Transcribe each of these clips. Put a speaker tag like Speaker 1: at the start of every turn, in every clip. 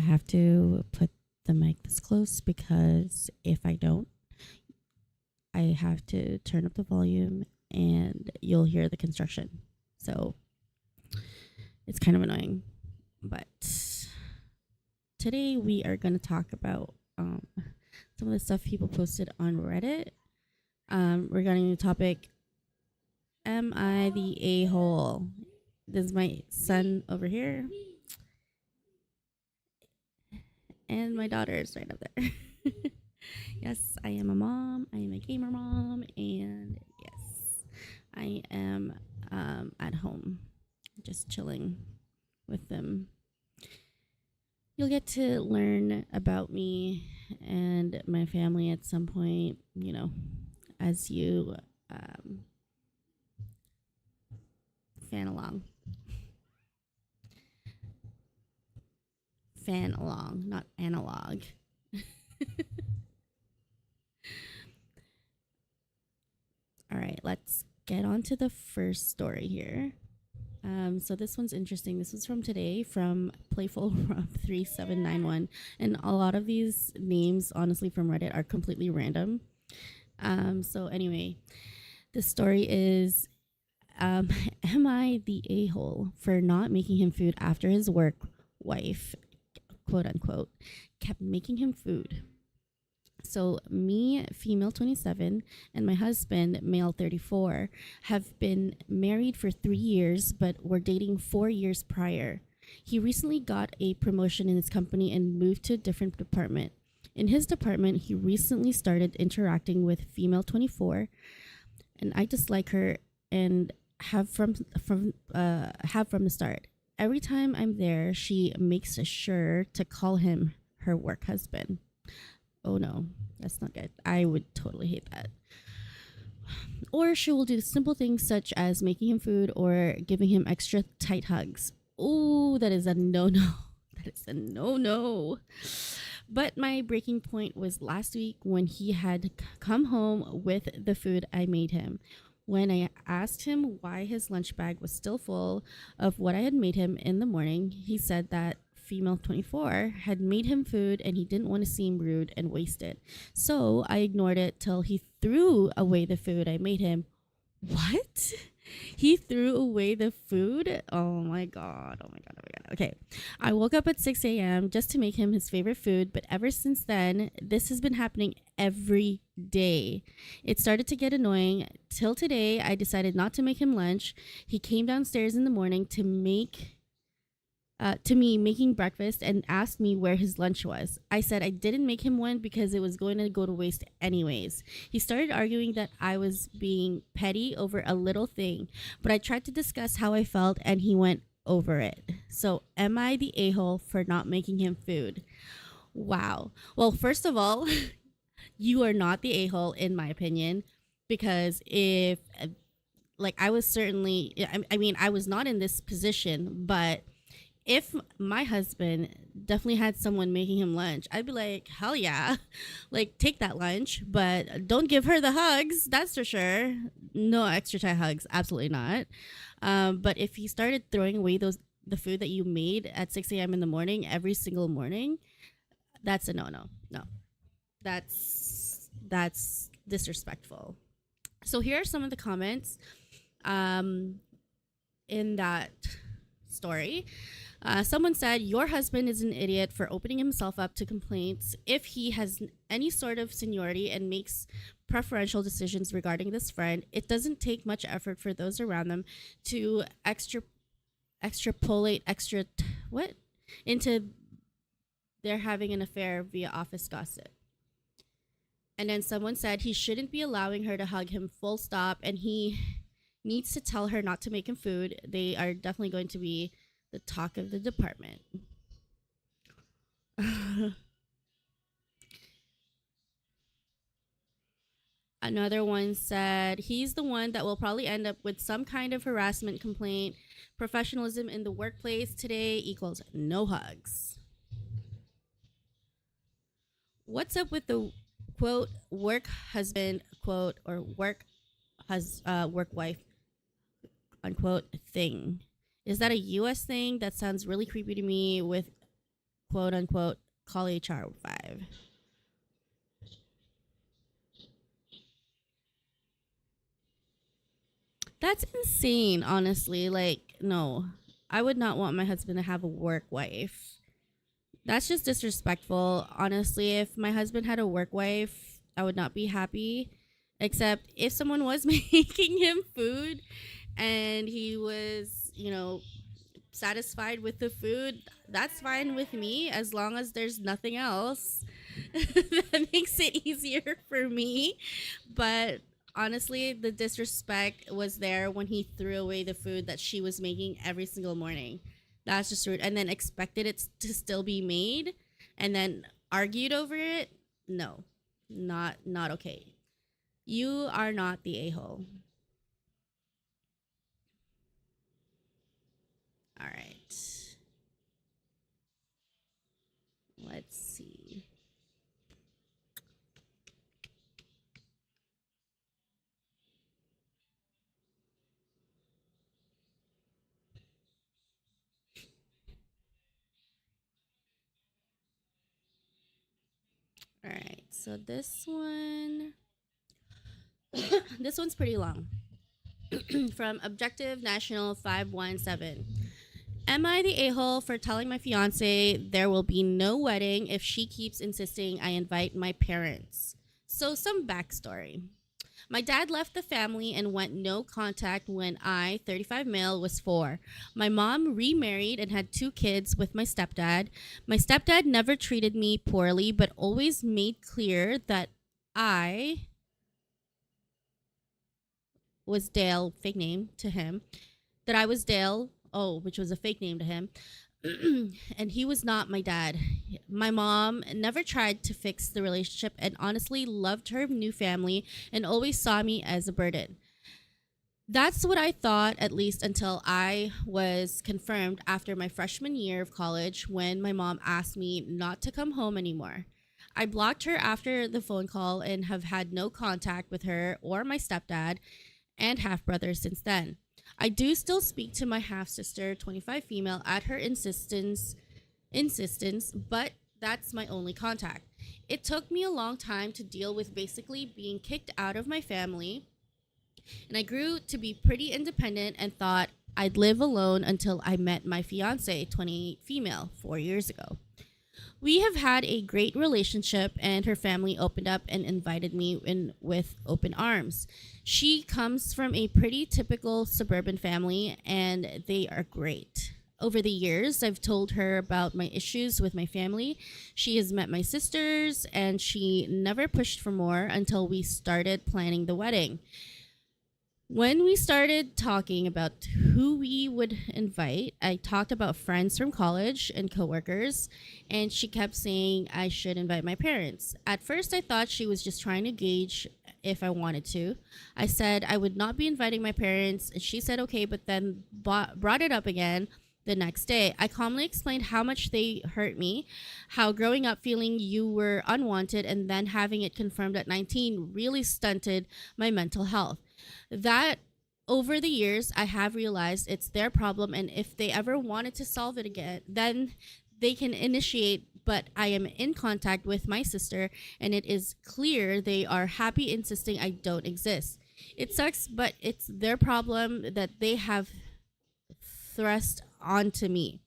Speaker 1: have to put the mic this close because if I don't, I have to turn up the volume and you'll hear the construction. So it's kind of annoying. But today we are going to talk about some of the stuff people posted on Reddit regarding the topic, am I the a-hole? This is my son over here. And my daughter is right up there. Yes, I am a mom. I am a gamer mom. And yes, I am at home just chilling with them. You'll get to learn about me and my family at some point, as you fan along. Fan along, not analog. All right, let's get on to the first story here. So this one's interesting. This was from today from Playful Rob 3791, and a lot of these names, honestly, from Reddit are completely random. So anyway, the story is, am I the a-hole for not making him food after his work wife, quote unquote, kept making him food? So me, female 27, and my husband, male 34, have been married for 3 years, but were dating 4 years prior. He recently got a promotion in his company and moved to a different department. In his department, he recently started interacting with female 24, and I dislike her and have from the start. Every time I'm there, she makes sure to call him her work husband. Oh no, that's not good. I would totally hate that. Or she will do simple things such as making him food or giving him extra tight hugs. Oh, that is a no-no. That is a no-no. But my breaking point was last week when he had come home with the food I made him. When I asked him why his lunch bag was still full of what I had made him in the morning, he said that female 24 had made him food and he didn't want to seem rude and waste it. So I ignored it till he threw away the food I made him. What? He threw away the food? Oh my god. Oh my god. Oh my god. Okay. I woke up at 6 a.m. just to make him his favorite food, but ever since then, this has been happening every day. It started to get annoying. Till today, I decided not to make him lunch. He came downstairs in the morning to me making breakfast and asked me where his lunch was. I said I didn't make him one because it was going to go to waste anyways. He started arguing that I was being petty over a little thing, but I tried to discuss how I felt and he went over it. So am I the a-hole for not making him food? Wow. Well, first of all, you are not the a-hole in my opinion, because if I was certainly, I was not in this position, but if my husband definitely had someone making him lunch, I'd be like, hell yeah, take that lunch, but don't give her the hugs. That's for sure. No extra tight hugs. Absolutely not. But if he started throwing away the food that you made at 6 a.m. in the morning, every single morning, that's a no. No, that's disrespectful. So here are some of the comments in that story. Someone said, your husband is an idiot for opening himself up to complaints. If he has any sort of seniority and makes preferential decisions regarding this friend, it doesn't take much effort for those around them to extrapolate into their having an affair via office gossip. And then someone said he shouldn't be allowing her to hug him, full stop, and he needs to tell her not to make him food. They are definitely going to be the talk of the department. Another one said he's the one that will probably end up with some kind of harassment complaint. Professionalism in the workplace today equals no hugs. What's up with the quote work husband quote or work wife unquote thing? Is that a US thing? That sounds really creepy to me. With quote unquote call HR 5. That's insane, honestly. Like, no, I would not want my husband to have a work wife. That's just disrespectful. Honestly, if my husband had a work wife, I would not be happy. Except if someone was making him food and he was, satisfied with the food, that's fine with me as long as there's nothing else. That makes it easier for me. But honestly, the disrespect was there when he threw away the food that she was making every single morning. That's just rude. And then expected it to still be made and then argued over it. No, not okay. You are not the a hole. All right. Let's see. All right. So this one's pretty long. From Objective National 517. Am I the a hole for telling my fiance there will be no wedding if she keeps insisting I invite my parents? So, some backstory. My dad left the family and went no contact when I, 35 male, was 4. My mom remarried and had 2 kids with my stepdad. My stepdad never treated me poorly, but always made clear that I was Dale, fake name to him, that I was Dale, oh, which was a fake name to him, and he was not my dad. My mom never tried to fix the relationship and honestly loved her new family and always saw me as a burden. That's what I thought, at least until I was confirmed after my freshman year of college when my mom asked me not to come home anymore. I blocked her after the phone call and have had no contact with her or my stepdad and half brother since then. I do still speak to my half sister, 25 female, at her insistence, but that's my only contact. It took me a long time to deal with basically being kicked out of my family, and I grew to be pretty independent and thought I'd live alone until I met my fiance, 28 female, 4 years ago. We have had a great relationship, and her family opened up and invited me in with open arms. She comes from a pretty typical suburban family, and they are great. Over the years, I've told her about my issues with my family. She has met my sisters, and she never pushed for more until we started planning the wedding. When we started talking about who we would invite, I talked about friends from college and coworkers, and she kept saying I should invite my parents. At first, I thought she was just trying to gauge if I wanted to. I said I would not be inviting my parents, and she said okay, but then brought it up again the next day. I calmly explained how much they hurt me, how growing up feeling you were unwanted and then having it confirmed at 19 really stunted my mental health. That over the years, I have realized it's their problem, and if they ever wanted to solve it again, then they can initiate. But I am in contact with my sister, and it is clear they are happy insisting I don't exist. It sucks, but it's their problem that they have thrust onto me.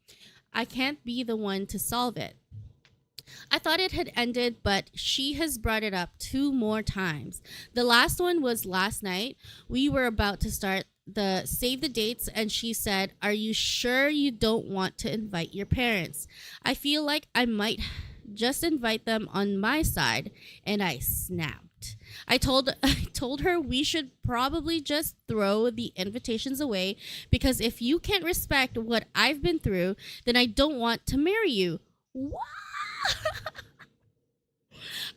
Speaker 1: I can't be the one to solve it. I thought it had ended, but she has brought it up 2 more times. The last one was last night. We were about to start the save the dates, and she said, "Are you sure you don't want to invite your parents?" I feel like I might just invite them on my side, and I snapped. I told her we should probably just throw the invitations away because if you can't respect what I've been through, then I don't want to marry you. What?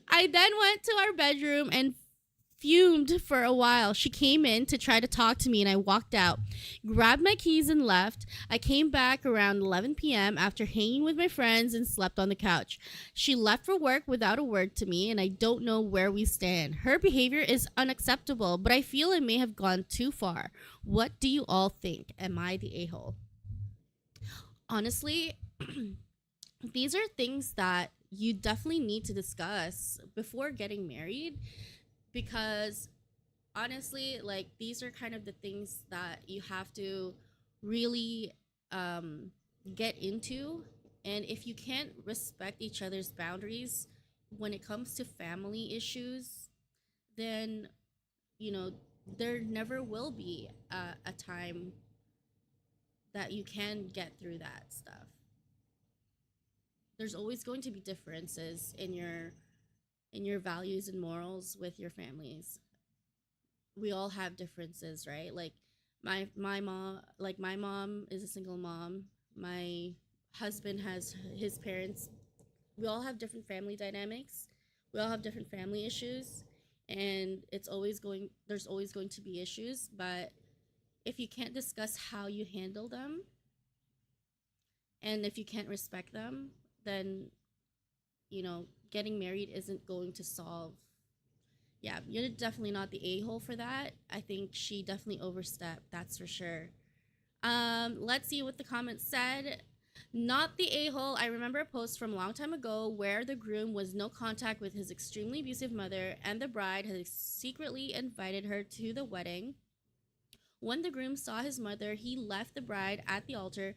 Speaker 1: I then went to our bedroom and fumed for a while. She came in to try to talk to me and I walked out, grabbed my keys and left. I came back around 11 p.m. after hanging with my friends and slept on the couch. She left for work without a word to me and I don't know where we stand. Her behavior is unacceptable, but I feel it may have gone too far. What do you all think? Am I the a-hole? Honestly, these are things that you definitely need to discuss before getting married, because honestly, like, these are kind of the things that you have to really um, get into. And if you can't respect each other's boundaries when it comes to family issues, then, you know, there never will be a time that you can get through that stuff. There's always going to be differences in your values and morals with your families. We all have differences, right? Like my mom is a single mom. My husband has his parents. We all have different family dynamics. We all have different family issues, and there's always going to be issues, but if you can't discuss how you handle them, and if you can't respect them, then, getting married isn't going to solve. Yeah, you're definitely not the a-hole for that. I think she definitely overstepped, that's for sure. Let's see what the comments said. Not the a-hole. I remember a post from a long time ago where the groom was no contact with his extremely abusive mother, and the bride had secretly invited her to the wedding. When the groom saw his mother, he left the bride at the altar,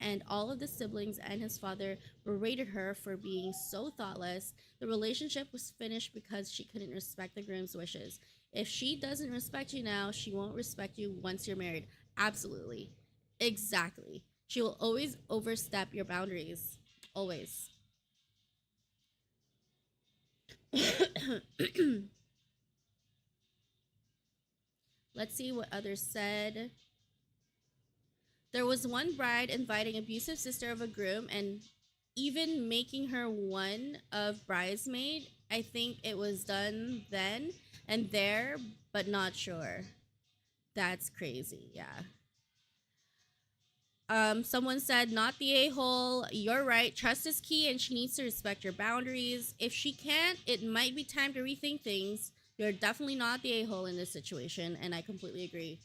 Speaker 1: and all of the siblings and his father berated her for being so thoughtless. The relationship was finished because she couldn't respect the groom's wishes. If she doesn't respect you now, she won't respect you once you're married. Absolutely. Exactly. She will always overstep your boundaries. Always. Let's see what others said. There was one bride inviting abusive sister of a groom and even making her one of bridesmaid. I think it was done then and there, but not sure. That's crazy. Yeah. Someone said, not the a-hole. You're right. Trust is key, and she needs to respect your boundaries. If she can't, it might be time to rethink things. You're definitely not the a-hole in this situation, and I completely agree.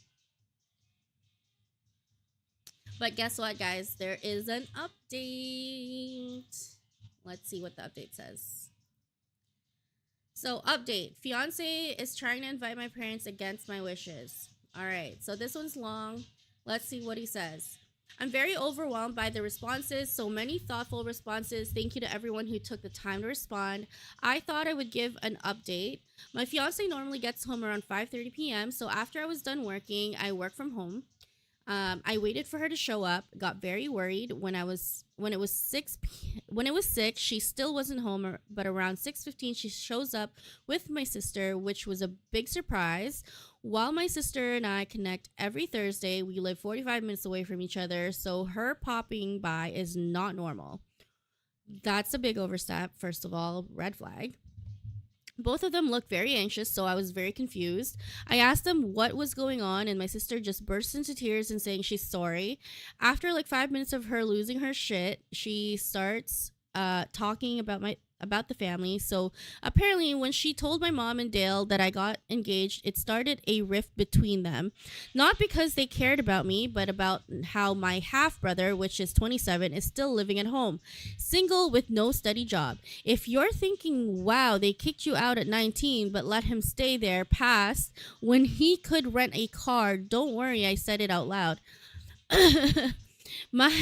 Speaker 1: But guess what, guys? There is an update. Let's see what the update says. So, update. Fiance is trying to invite my parents against my wishes. All right. So, this one's long. Let's see what he says. I'm very overwhelmed by the responses. So many thoughtful responses. Thank you to everyone who took the time to respond. I thought I would give an update. My fiance normally gets home around 5:30 p.m. So after I was done working, I work from home. I waited for her to show up. Got very worried when it was when it was 6. She still wasn't home, but around 6:15 she shows up with my sister, which was a big surprise. While my sister and I connect every Thursday, we live 45 minutes away from each other, so her popping by is not normal. That's a big overstep. First of all, red flag. Both of them looked very anxious, so I was very confused. I asked them what was going on, and my sister just burst into tears and saying she's sorry. After like 5 minutes of her losing her shit, she starts talking about the family. So apparently, when she told my mom and Dale that I got engaged, it started a rift between them. Not because they cared about me, but about how my half brother, which is 27, is still living at home, single with no steady job. If you're thinking, wow, they kicked you out at 19 but let him stay there past when he could rent a car, don't worry, I said it out loud. My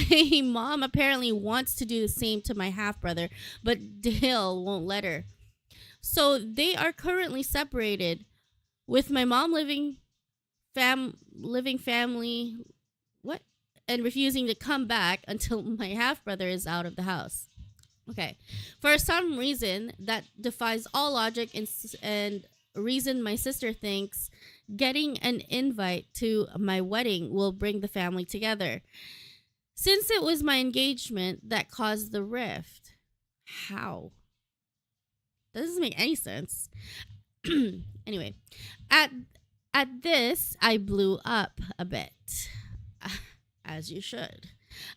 Speaker 1: mom apparently wants to do the same to my half brother, but Dale won't let her. So they are currently separated, with my mom living family what and refusing to come back until my half brother is out of the house. Okay. For some reason that defies all logic and reason, my sister thinks getting an invite to my wedding will bring the family together. Since it was my engagement that caused the rift. How? That doesn't make any sense. Anyway, at this, I blew up a bit. As you should.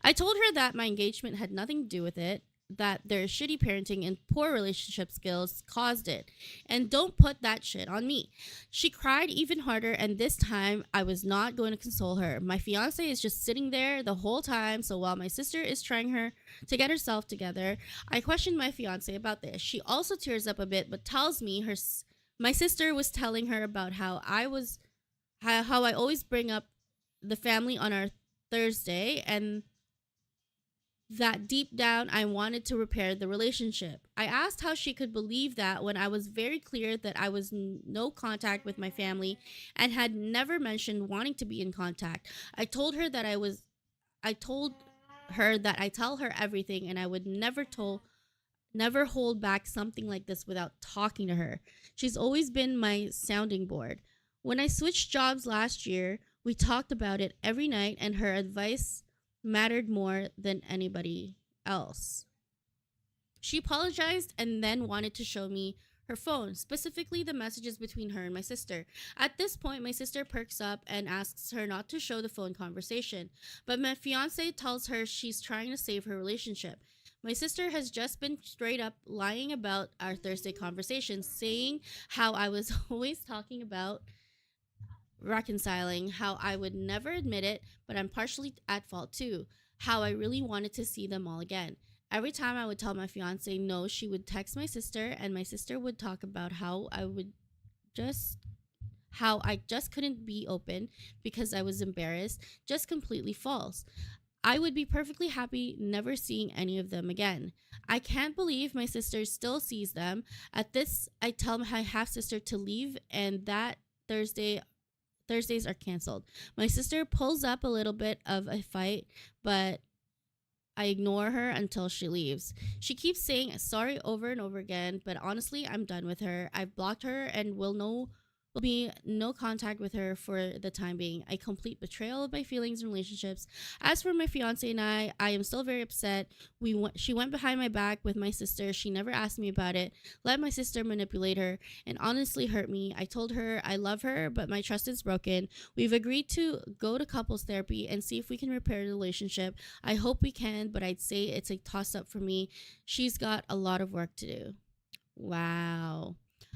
Speaker 1: I told her that my engagement had nothing to do with it. that their shitty parenting and poor relationship skills caused it. And don't put that shit on me. She cried even harder, and this time I was not going to console her. My fiance is just sitting there the whole time, so while my sister is trying her to get herself together, I questioned my fiance about this. She also tears up a bit, but tells me my sister was telling her about how I always bring up the family on our Thursday, and that deep down I wanted to repair the relationship. I asked how she could believe that when I was very clear that I was no contact with my family and had never mentioned wanting to be in contact. I told her that I tell her everything and I would never hold back something like this without talking to her. She's always been my sounding board. When I switched jobs last year, we talked about it every night, and her advice mattered more than anybody else. She apologized and then wanted to show me her phone, specifically the messages between her and my sister. At this point, my sister perks up and asks her not to show the phone conversation, but my fiance tells her she's trying to save her relationship. My sister has just been straight up lying about our Thursday conversation, saying how I was always talking about reconciling, how I would never admit it, but I'm partially at fault too, how I really wanted to see them all again. Every time I would tell my fiance no, she would text my sister, and my sister would talk about just how I just couldn't be open because I was embarrassed, just completely false. I would be perfectly happy never seeing any of them again. I can't believe my sister still sees them. At this, I tell my half sister to leave, and that Thursday Thursdays are canceled. My sister pulls up a little bit of a fight, but I ignore her until she leaves. She keeps saying sorry over and over again, but honestly, I'm done with her. I've blocked her and will be no contact with her for the time being. A complete betrayal of my feelings and relationships. As for my fiance and I am still very upset. She went behind my back with my sister. She never asked me about it. Let my sister manipulate her and honestly hurt me. I told her I love her, but my trust is broken. We've agreed to go to couples therapy and see if we can repair the relationship. I hope we can, but I'd say it's a toss up for me. She's got a lot of work to do. Wow.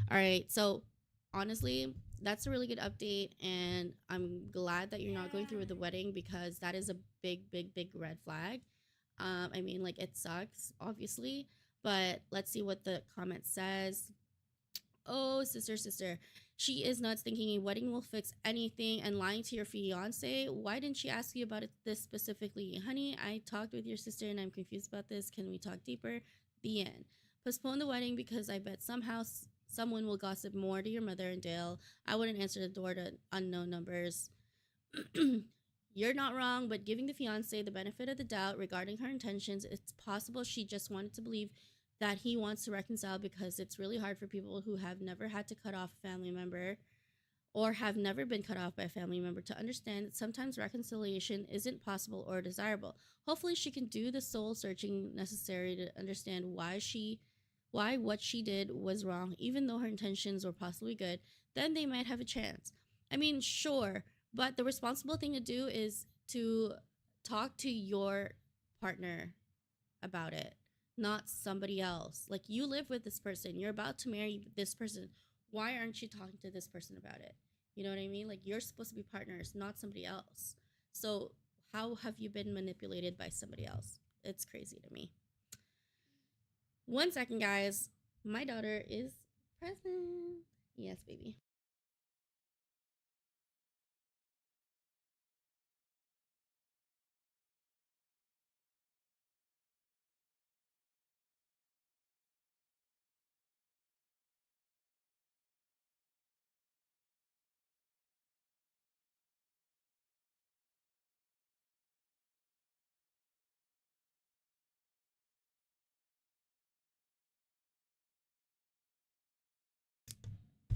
Speaker 1: All right. So, honestly, that's a really good update. And I'm glad that you're not going through with the wedding because that is a big, big, big red flag. I mean, like, it sucks, obviously. But let's see what the comment says. Oh, sister. She is nuts thinking a wedding will fix anything and lying to your fiance. Why didn't she ask you about this specifically? Honey, I talked with your sister and I'm confused about this. Can we talk deeper? The end. Postpone the wedding because I bet somehow someone will gossip more to your mother and Dale. I wouldn't answer the door to unknown numbers. You're not wrong, but giving the fiance the benefit of the doubt regarding her intentions, it's possible she just wanted to believe that he wants to reconcile because it's really hard for people who have never had to cut off a family member or have never been cut off by a family member to understand that sometimes reconciliation isn't possible or desirable. Hopefully she can do the soul searching necessary to understand why what she did was wrong, even though her intentions were possibly good, then they might have a chance. I mean, sure, but the responsible thing to do is to talk to your partner about it, not somebody else. Like, you live with this person, you're about to marry this person. Why aren't you talking to this person about it? You know what I mean? Like, you're supposed to be partners, not somebody else. So, how have you been manipulated by somebody else? It's crazy to me. 1 second, guys. My daughter is present. Yes, baby.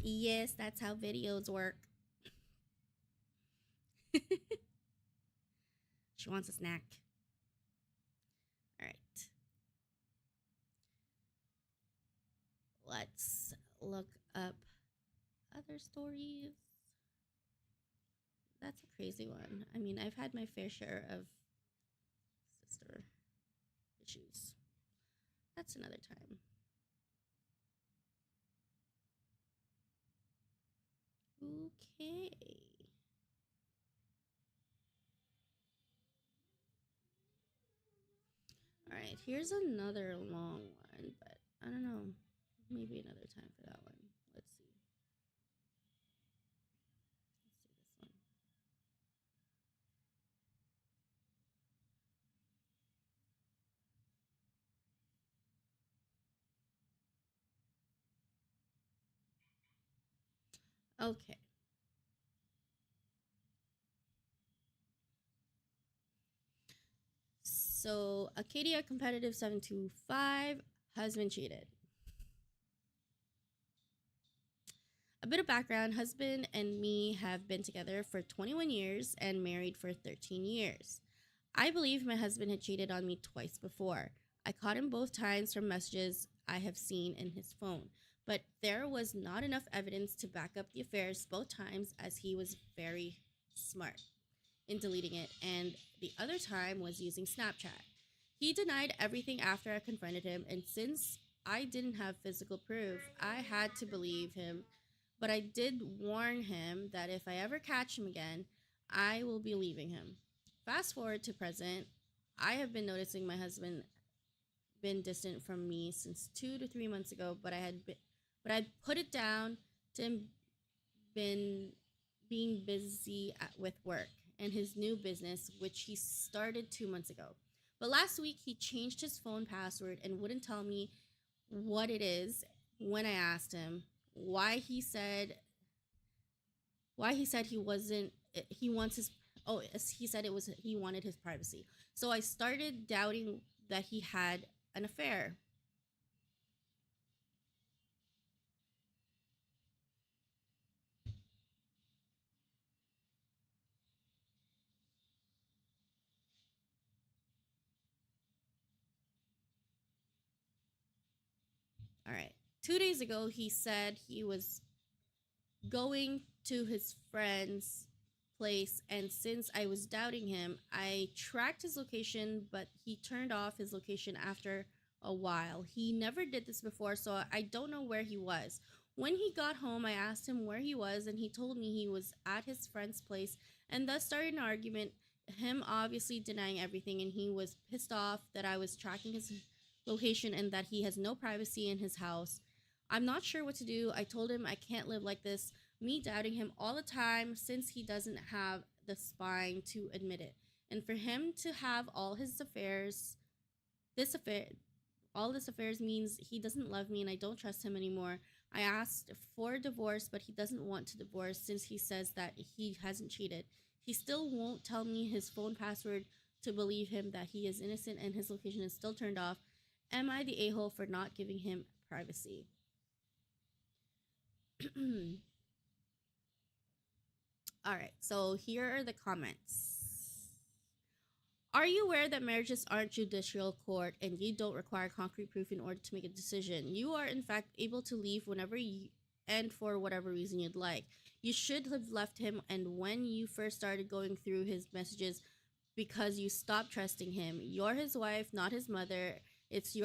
Speaker 1: Yes, that's how videos work. She wants a snack. All right. Let's look up other stories. That's a crazy one. I mean, I've had my fair share of sister issues. That's another time. Okay. All right, here's another long one, but I don't know. Maybe another time for that one. Let's see. Let's do this one. Okay. So, Acadia Competitive 725, husband cheated. A bit of background: husband and me have been together for 21 years and married for 13 years. I believe my husband had cheated on me twice before. I caught him both times from messages I have seen in his phone, but there was not enough evidence to back up the affairs both times, as he was very smart in deleting it, and the other time was using Snapchat. He denied everything after I confronted him, and since I didn't have physical proof, I had to believe him. But I did warn him that if I ever catch him again, I will be leaving him. Fast forward to present, I have been noticing my husband been distant from me since 2 to 3 months ago, but I put it down to him been being busy with work and his new business, which he started 2 months ago. But last week he changed his phone password and wouldn't tell me what it is when I asked him why he said he wasn't he wants his oh he said it was he wanted his privacy. So I started doubting that he had an affair. All right. 2 days ago he said he was going to his friend's place, and since I was doubting him, I tracked his location, but he turned off his location after a while. He never did this before, so I don't know where he was. When he got home, I asked him where he was, and he told me he was at his friend's place, and thus started an argument, him obviously denying everything, and he was pissed off that I was tracking his location and that he has no privacy in his house. I'm not sure what to do. I told him I can't live like this, me doubting him all the time since he doesn't have the spine to admit it. And for him to have this affair, all this affairs means he doesn't love me and I don't trust him anymore. I asked for divorce, but he doesn't want to divorce since he says that he hasn't cheated. He still won't tell me his phone password to believe him that he is innocent and his location is still turned off. Am I the a-hole for not giving him privacy? All right, so here are the comments. Are you aware that marriages aren't judicial court and you don't require concrete proof in order to make a decision? You are, in fact, able to leave whenever you and for whatever reason you'd like. You should have left him, and when you first started going through his messages, because you stopped trusting him. You're his wife, not his mother. It's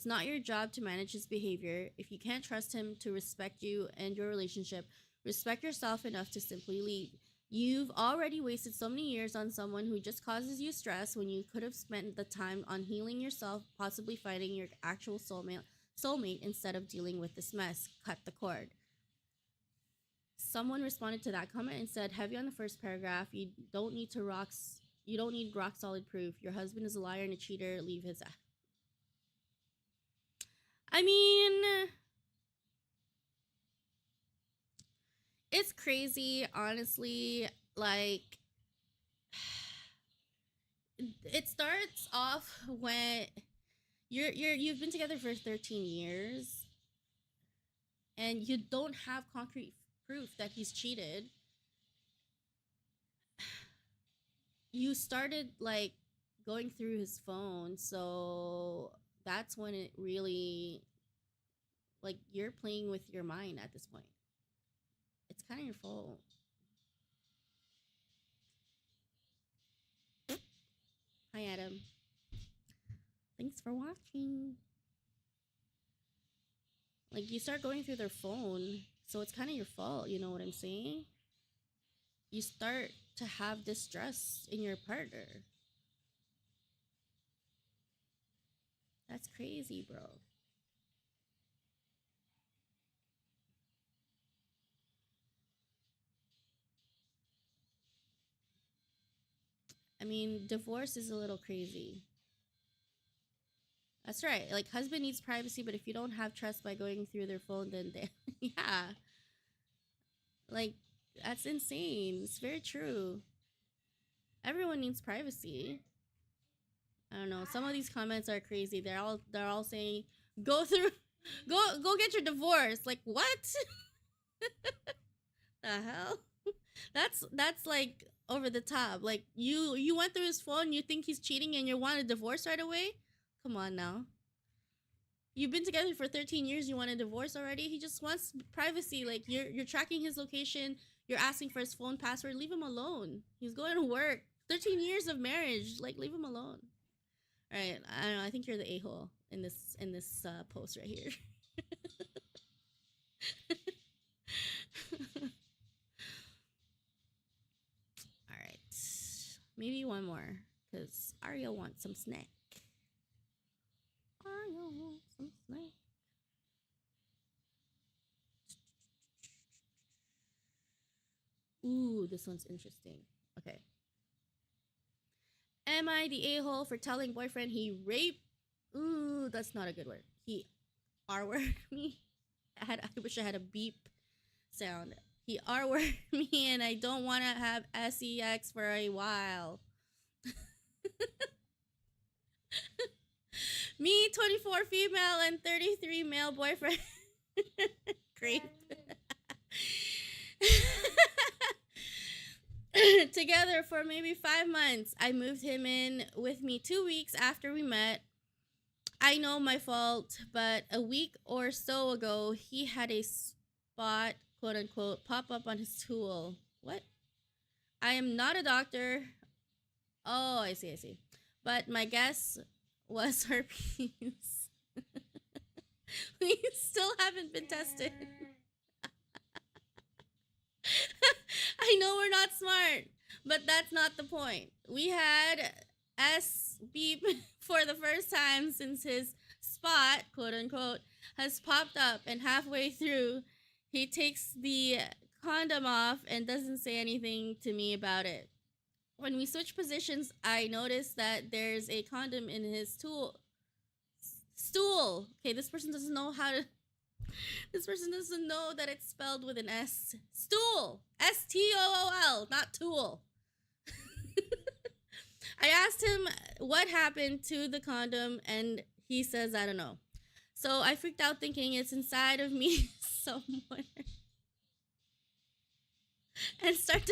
Speaker 1: not your job to manage his behavior. If you can't trust him to respect you and your relationship, respect yourself enough to simply leave. You've already wasted so many years on someone who just causes you stress when you could have spent the time on healing yourself, possibly finding your actual soulmate instead of dealing with this mess. Cut the cord. Someone responded to that comment and said, heavy on the first paragraph, you don't need rock solid proof. Your husband is a liar and a cheater. Leave his I mean, it's crazy, honestly. Like, it starts off when you've been together for 13 years and you don't have concrete proof that he's cheated. You started like going through his phone, so that's when it really, like, you're playing with your mind at this point. It's kind of your fault. Hi, Adam. Thanks for watching. Like, you start going through their phone, so it's kind of your fault, you know what I'm saying? You start to have distrust in your partner. That's crazy, bro. I mean, divorce is a little crazy. That's right. Like, husband needs privacy, but if you don't have trust by going through their phone, then they, yeah. Like, that's insane. It's very true. Everyone needs privacy. I don't know. Some of these comments are crazy. They're all saying, go through go get your divorce. Like, what? The hell? That's like over the top. Like, you went through his phone, you think he's cheating and you want a divorce right away? Come on now. You've been together for 13 years, you want a divorce already? He just wants privacy. Like, you're tracking his location, you're asking for his phone password. Leave him alone. He's going to work. 13 years of marriage. Like, leave him alone. All right, I don't know. I think you're the a-hole in this post right here. All right, maybe one more because Arya wants some snack. Arya wants some snack. Ooh, this one's interesting. Okay. Am I the a-hole for telling boyfriend he raped? Ooh, that's not a good word. He R-word me. I wish I had a beep sound. He R-word me and I don't want to have sex for a while. Me, 24 female and 33 male boyfriend. Creep. Together for maybe 5 months. I moved him in with me 2 weeks after we met. I know my fault, but a week or so ago, he had a spot, quote unquote, pop up on his tool. What? I am not a doctor. Oh, I see. But my guess was herpes. We still haven't been tested. I know we're not smart, but that's not the point. We had S beep for the first time since his spot, quote unquote, has popped up, and halfway through, he takes the condom off and doesn't say anything to me about it. When we switch positions, I notice that there's a condom in his stool. Okay, this person doesn't know how to. This person doesn't know that it's spelled with an S. Stool. STOOL, not tool. I asked him what happened to the condom, and he says, I don't know. So I freaked out thinking it's inside of me somewhere. And start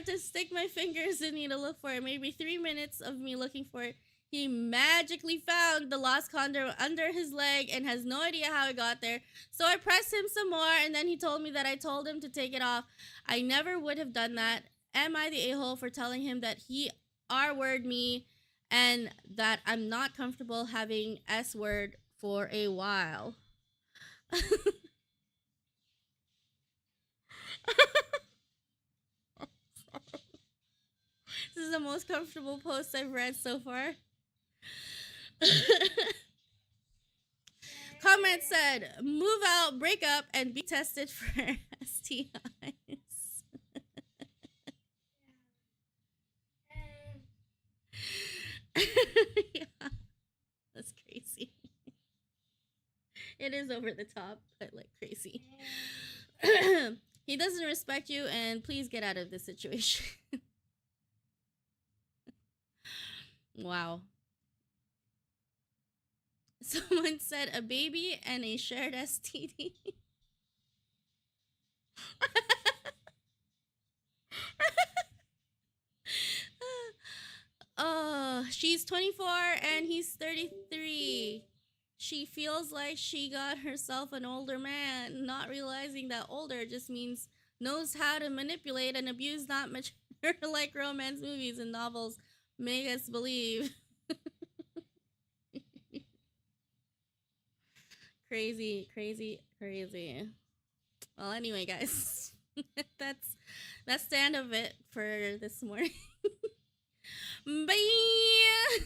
Speaker 1: to stick my fingers in me to look for it. Maybe 3 minutes of me looking for it. He magically found the lost condom under his leg and has no idea how it got there. So I pressed him some more, and then he told me that I told him to take it off. I never would have done that. Am I the a-hole for telling him that he R-word me and that I'm not comfortable having S-word for a while? This is the most comfortable post I've read so far. Comment said, move out, break up, and be tested for STIs. Yeah, that's crazy. It is over the top, but like crazy. He doesn't respect you, and please get out of this situation. Wow. Someone said a baby and a shared STD. Oh, she's 24 and he's 33. She feels like she got herself an older man, not realizing that older just means knows how to manipulate and abuse, not mature like romance movies and novels make us believe. Crazy, crazy, crazy. Well, anyway, guys, that's that's the end of it for this morning. Bye.